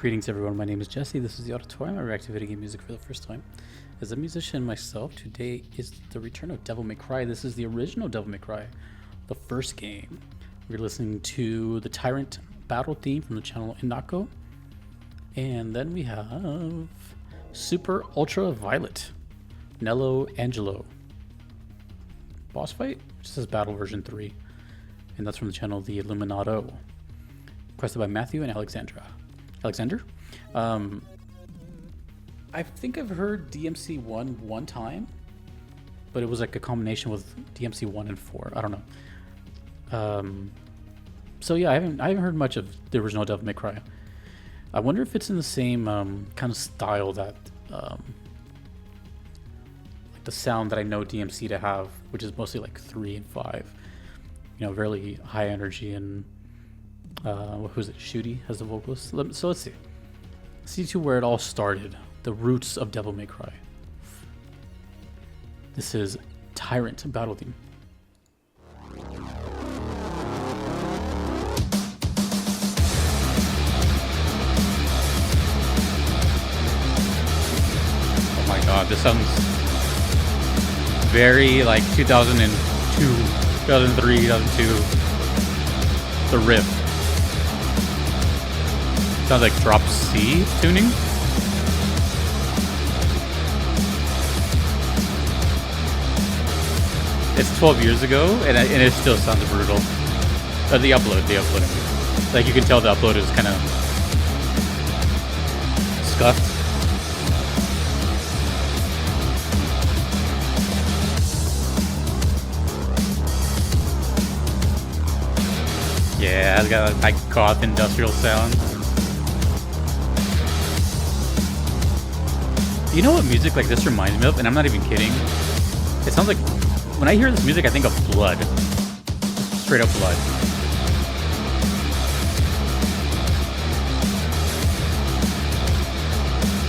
Greetings everyone, my name is Jesse, this is the Auditorium. I react to video game music for the first time. As a musician myself, today is the return of Devil May Cry. This is the original Devil May Cry, the first game. We're listening to the Tyrant battle theme from the channel Inako. And then we have Super Ultra Violet, Nelo Angelo. Boss fight? It says battle version 3. And that's from the channel The Illuminato. Requested by Matthew and Alexandre. I think I've heard DMC1 one time, but it was like a combination with DMC1 and 4. I don't know. So yeah, I haven't heard much of the original Devil May Cry. I wonder if it's in the same kind of style that like the sound that I know DMC to have, which is mostly like 3 and 5. You know, really high energy, and who's it? Shooty has the vocalist. So let's see. See to where it all started. The roots of Devil May Cry. This is Tyrant battle theme. Oh my god, this sounds very like 2002, 2003, 2002. The riff. Sounds like drop C tuning. It's 12 years ago, and it still sounds brutal. The upload. Like you can tell the upload is kind of scuffed. Yeah, it's got a like goth industrial sound. You know what music like this reminds me of? And I'm not even kidding. It sounds like, when I hear this music, I think of blood. Just straight up blood.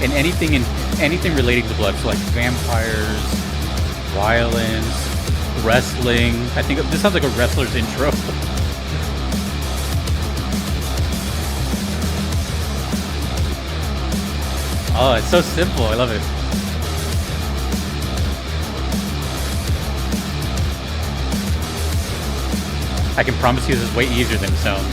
And anything relating to blood, so like vampires, violence, wrestling. I think this sounds like a wrestler's intro. Oh, it's so simple. I love it. I can promise you this is way easier than it sounds.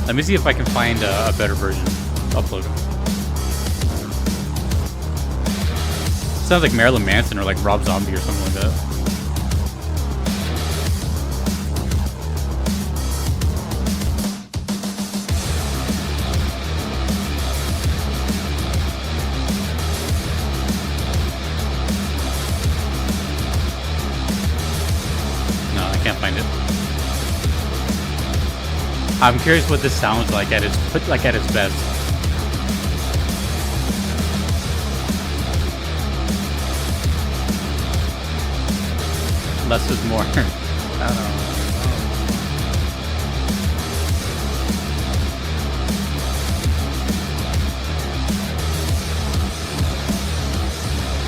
Let me see if I can find a better version. Upload it. Sounds like Marilyn Manson or like Rob Zombie or something like that. Can't find it. I'm curious what this sounds like at its best. Less is more. I don't know.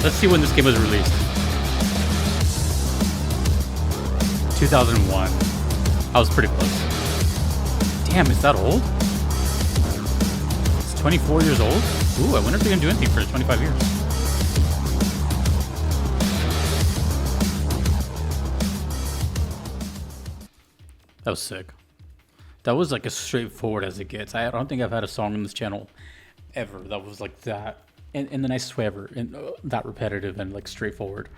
Let's see when this game was released. 2001. I was pretty close. Damn, is that old? It's 24 years old? Ooh, I wonder if they're gonna do anything for 25 years. That was sick. That was like as straightforward as it gets. I don't think I've had a song on this channel ever that was like that, in the nicest way ever, and that repetitive and like straightforward.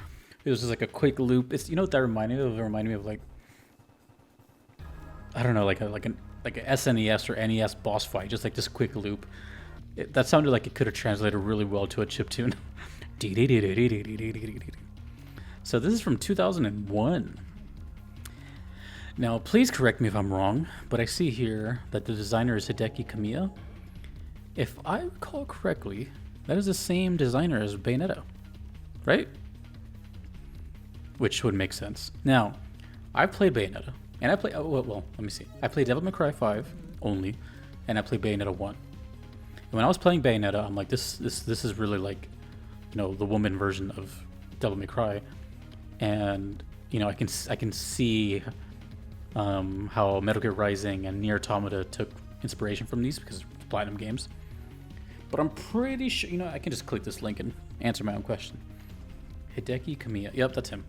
It was just like a quick loop. It's, you know what that reminded me of? It reminded me of like, I don't know, like an SNES or NES boss fight. Just like this quick loop. That sounded like it could have translated really well to a chiptune. So this is from 2001. Now, please correct me if I'm wrong, but I see here that the designer is Hideki Kamiya. If I recall correctly, that is the same designer as Bayonetta, right? Which would make sense. Now, I played Bayonetta, and I play. Oh, well, let me see. I played Devil May Cry 5 only, and I played Bayonetta 1. And when I was playing Bayonetta, I'm like, this is really like, you know, the woman version of Devil May Cry. and I can see how Metal Gear Rising and Nier Automata took inspiration from these because it's Platinum games. But I'm pretty sure, I can just click this link and answer my own question. Hideki Kamiya. Yep, that's him.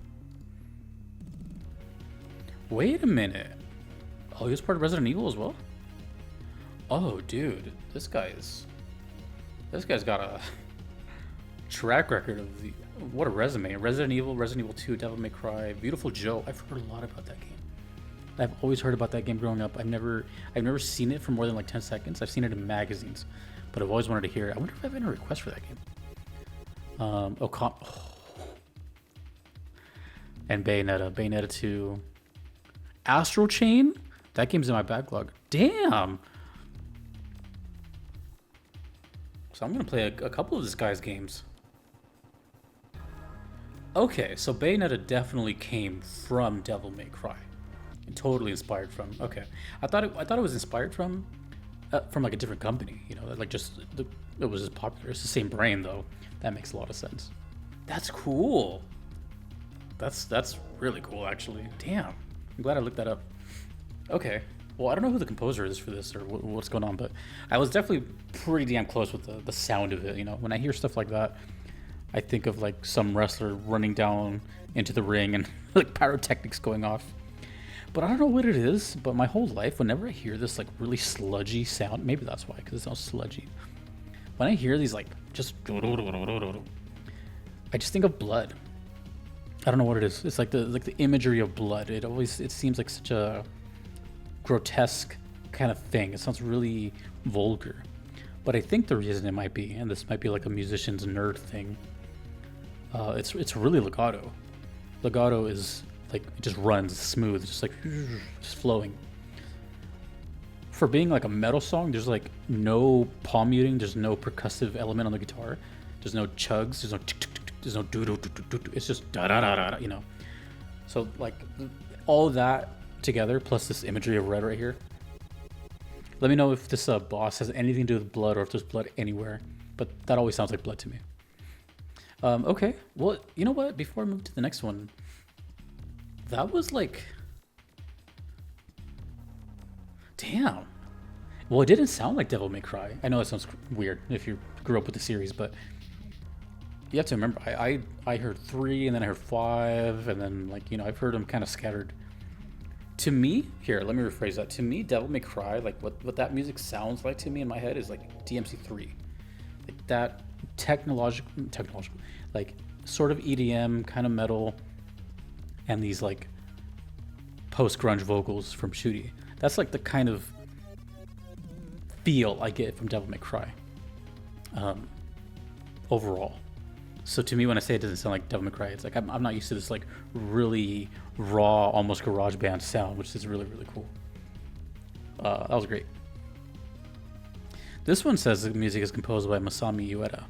Wait a minute. Oh, he was part of Resident Evil as well? Oh, dude. This guy's got a track record of what a resume. Resident Evil, Resident Evil 2, Devil May Cry, Beautiful Joe. I've heard a lot about that game. I've always heard about that game growing up. I've never seen it for more than like 10 seconds. I've seen it in magazines, but I've always wanted to hear it. I wonder if I have any requests for that game. And Bayonetta 2. Astral Chain? That game's in my backlog. Damn! So I'm gonna play a couple of this guy's games. Okay, so Bayonetta definitely came from Devil May Cry. And totally inspired from. Okay, I thought it was inspired from like a different company. Like it was just popular. It's the same brain though. That makes a lot of sense. That's cool. That's really cool actually. Damn, I'm glad I looked that up. Okay, well I don't know who the composer is for this or what's going on, but I was definitely pretty damn close with the sound of it. When I hear stuff like that, I think of like some wrestler running down into the ring and like pyrotechnics going off. But I don't know what it is, but my whole life, whenever I hear this like really sludgy sound, maybe that's why, because it sounds sludgy. When I hear these like just, I just think of blood. I don't know what it is. It's like the imagery of blood. It seems like such a grotesque kind of thing. It sounds really vulgar. But I think the reason it might be, and this might be like a musician's nerd thing, it's really legato. Legato is like it just runs smooth, just like just flowing. For being like a metal song, there's like no palm muting, there's no percussive element on the guitar, there's no chugs, there's no tick, tick, tick, there's no do do do do do. It's just da da da da. So like all that together plus this imagery of red right here. Let me know if this boss has anything to do with blood or if there's blood anywhere, but that always sounds like blood to me. Okay, well, you know what? Before I move to the next one, that was like, damn. Well, it didn't sound like Devil May Cry. I know it sounds weird if you grew up with the series, but you have to remember, I heard 3 and then I heard 5 and then like, I've heard them kind of scattered. To me, here, let me rephrase that. To me, Devil May Cry, like what that music sounds like to me in my head is like DMC3. Like that technological, like sort of EDM kind of metal and these like post-grunge vocals from Shooty. That's like the kind of feel I get from Devil May Cry overall. So to me, when I say it doesn't sound like Devil May Cry, it's like I'm not used to this like really raw, almost garage band sound, which is really, really cool. That was great. This one says the music is composed by Masami Ueda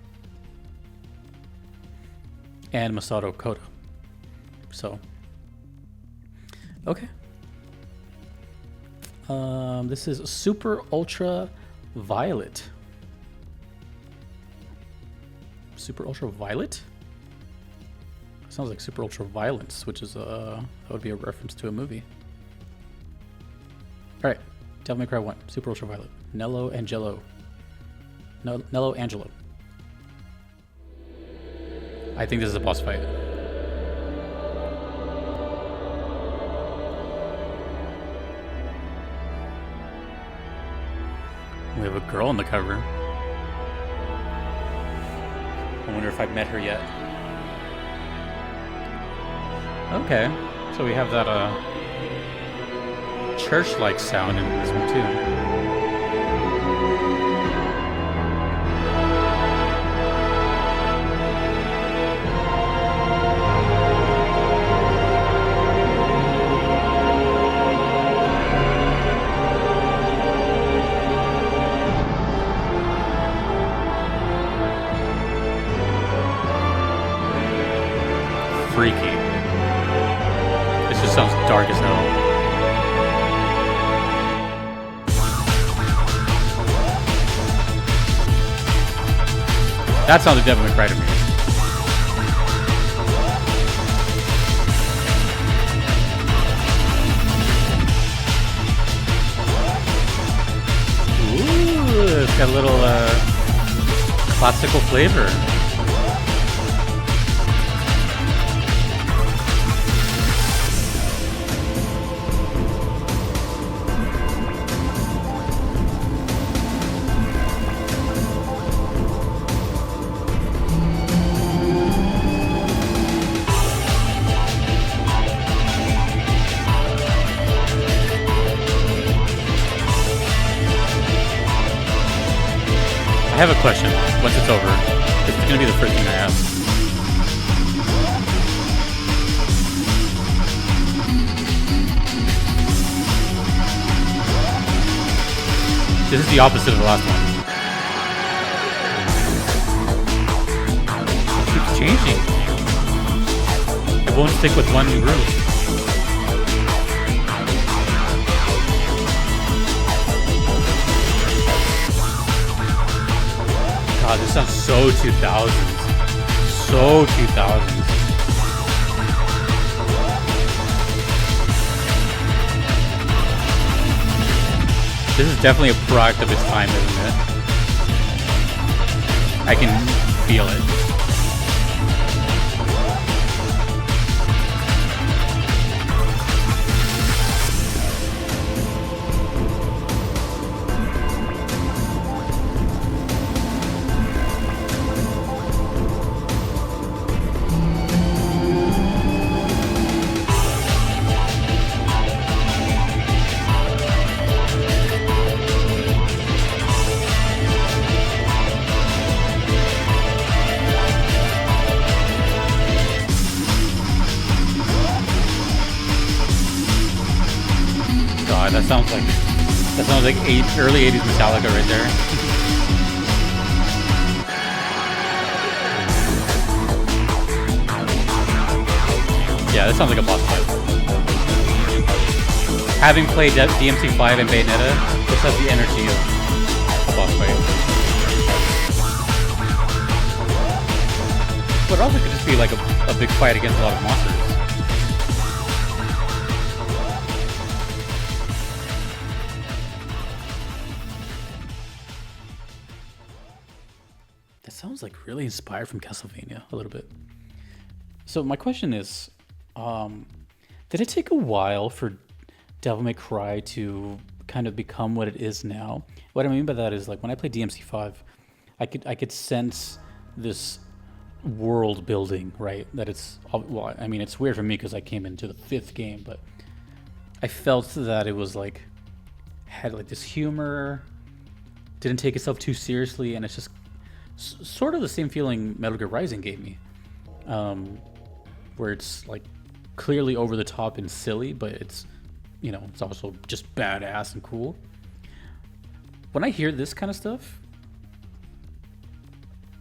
and Masato Koda. So, okay. This is Super Ultra Violet. Super Ultra Violet? Sounds like Super Ultra Violence, which is that would be a reference to a movie. Alright, Devil May Cry 1, Super Ultra Violet. Nelo Angelo. Nelo Angelo. I think this is a boss fight. We have a girl on the cover. I wonder if I've met her yet. Okay, so we have that church-like sound in this one too. Freaky. This just sounds dark as hell. That sounds like Devil May Cry to me. got a little classical flavor. I have a question once it's over. This is going to be the first thing I ask. This is the opposite of the last one. It keeps changing. It won't stick with one groove. God, this sounds so 2000s. So 2000s. This is definitely a product of its time, isn't it? I can feel it. That sounds like early 80s Metallica right there. Yeah, that sounds like a boss fight. Having played DMC5 and Bayonetta, this has the energy of a boss fight. But also could just be like a big fight against a lot of monsters. Sounds like really inspired from Castlevania a little bit. So my question is, did it take a while for Devil May Cry to kind of become what it is now? What I mean by that is, like, when I played DMC5, I could sense this world building, right? That it's, well, I mean, it's weird for me because I came into the 5th game, but I felt that it was like, had like this humor, didn't take itself too seriously, and it's just sort of the same feeling Metal Gear Rising gave me, where it's like clearly over the top and silly, but it's, you know, it's also just badass and cool. When I hear this kind of stuff,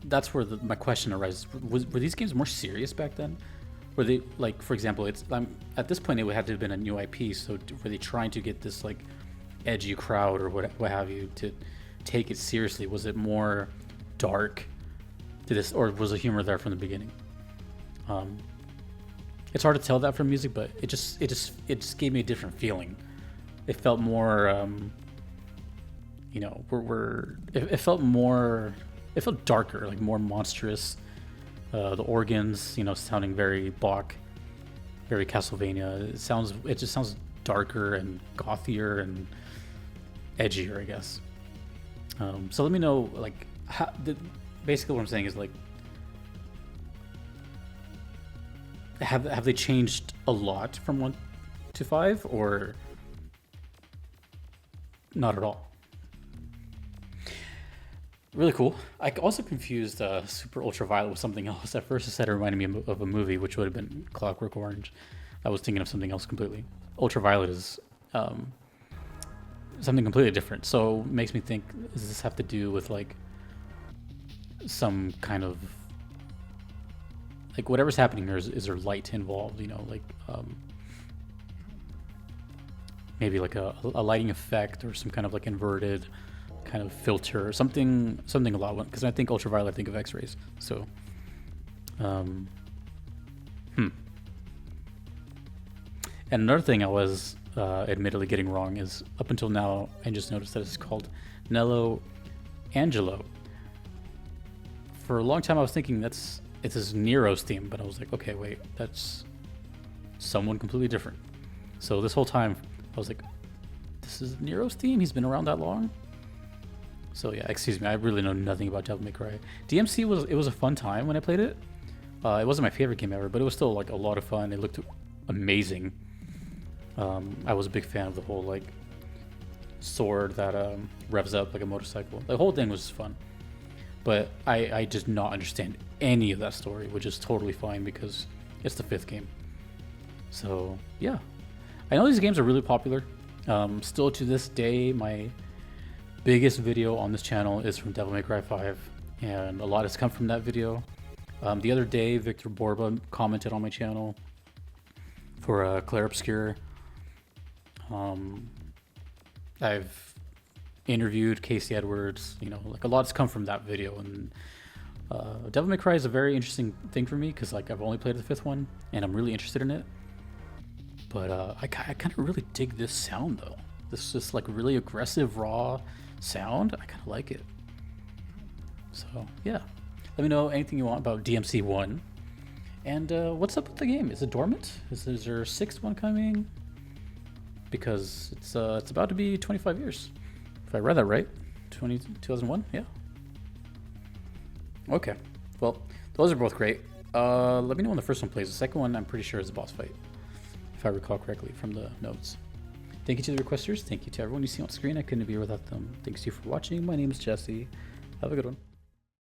that's where my question arises. Were these games more serious back then? Were they, like, for example, at this point it would have to have been a new IP, so were they trying to get this like edgy crowd or what have you to take it seriously? Was it more dark to this, or was the humor there from the beginning? It's hard to tell that from music, but it just gave me a different feeling. It felt more, you know, it felt darker, like more monstrous. The organs, you know, sounding very Bach, very Castlevania. It just sounds darker and gothier and edgier, I guess. So let me know, like, basically what I'm saying is, like, have they changed a lot from 1 to 5, or not at all? Really cool. I also confused Super Ultraviolet with something else. At first I said it reminded me of a movie, which would have been Clockwork Orange. I was thinking of something else completely. Ultraviolet is something completely different. So it makes me think, does this have to do with like some kind of, like, whatever's happening here, is there light involved, you know, like maybe like a lighting effect or some kind of like inverted kind of filter or something a lot, because I think ultraviolet, I think of X-rays. So and another thing I was admittedly getting wrong is, up until now I just noticed that it's called Nelo Angelo. For a long time, I was thinking it's his Nero's theme, but I was like, okay, wait, that's someone completely different. So this whole time, I was like, this is Nero's theme? He's been around that long? So yeah, excuse me, I really know nothing about Devil May Cry. DMC was a fun time when I played it. It wasn't my favorite game ever, but it was still like a lot of fun. It looked amazing. I was a big fan of the whole like sword that revs up like a motorcycle. The whole thing was fun. But I did not understand any of that story, which is totally fine because it's the 5th game. So yeah, I know these games are really popular. Still to this day, my biggest video on this channel is from Devil May Cry 5, and a lot has come from that video. The other day, Victor Borba commented on my channel for Claire Obscure. I've interviewed Casey Edwards, you know, like a lot's come from that video. And Devil May Cry is a very interesting thing for me because like I've only played the 5th one and I'm really interested in it. But I kind of really dig this sound though. This is like really aggressive, raw sound. I kind of like it. So yeah, let me know anything you want about DMC 1. And what's up with the game? Is it dormant? Is there a 6th one coming? Because it's about to be 25 years. If I read that right, 2001, yeah. Okay, well, those are both great. Let me know when the first one plays. The second one, I'm pretty sure, is a boss fight, if I recall correctly from the notes. Thank you to the requesters. Thank you to everyone you see on screen. I couldn't be here without them. Thanks to you for watching. My name is Jesse. Have a good one.